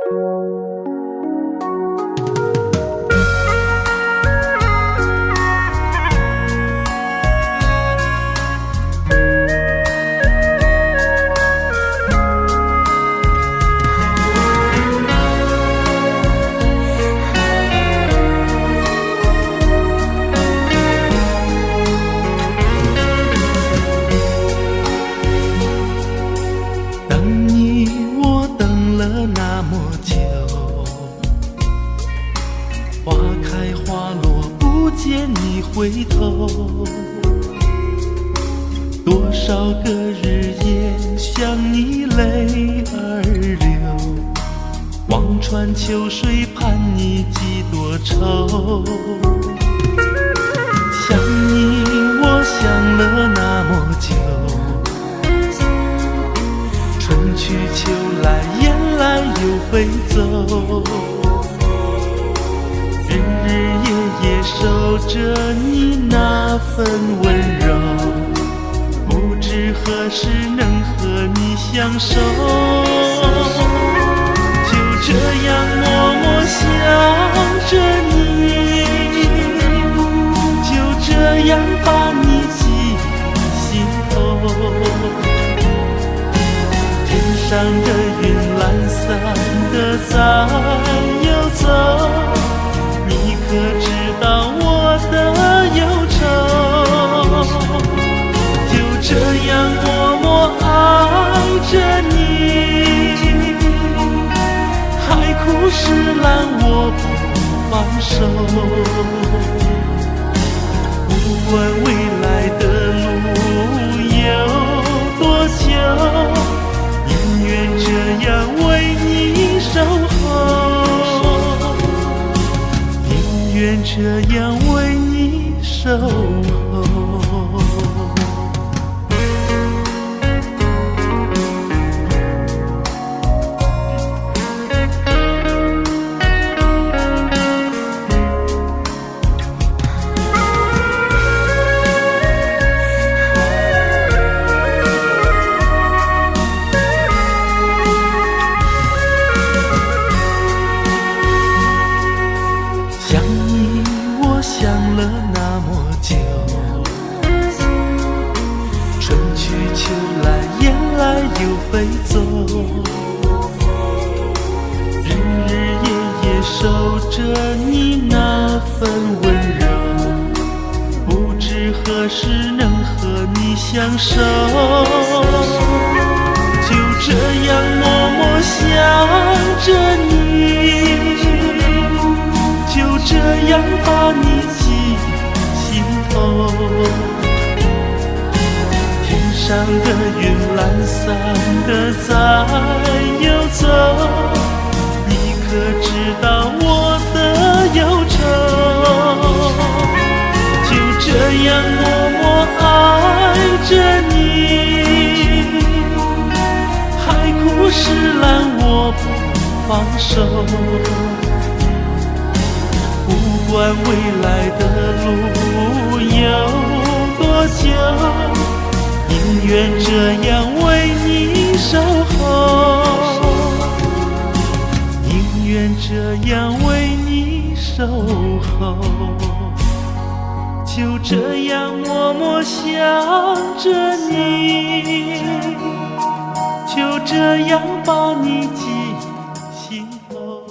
等你，我等了那么久，花开花落，不见你回头。多少个日夜想你泪儿流，望穿秋水盼你几多愁。想你，我想了那么久，春去秋来，雁来又飞走，日日夜夜守着你那份温柔，不知何时能和你相守。就这样默默想着你，就这样把你记心头。天上的云懒散的在游走，你可知道我的忧愁？就这样默默爱着你，海枯石烂我不放手。不管未来的路有多久，宁愿这样为你守候，宁愿这样为你守候。想你，我想了那么久，春去秋来，雁来又飞走，日日夜夜守着你那份温柔，不知何时能和你相守。就这样默默想着你，就这样把你记心头。天上的云懒散的在游走，你可知道我的忧愁？就这样默默爱着你，海枯石烂我不放手。不管未来的路有多久，宁愿这样为你守候，宁愿这样为你守候。就这样默默想着你，就这样把你记心头。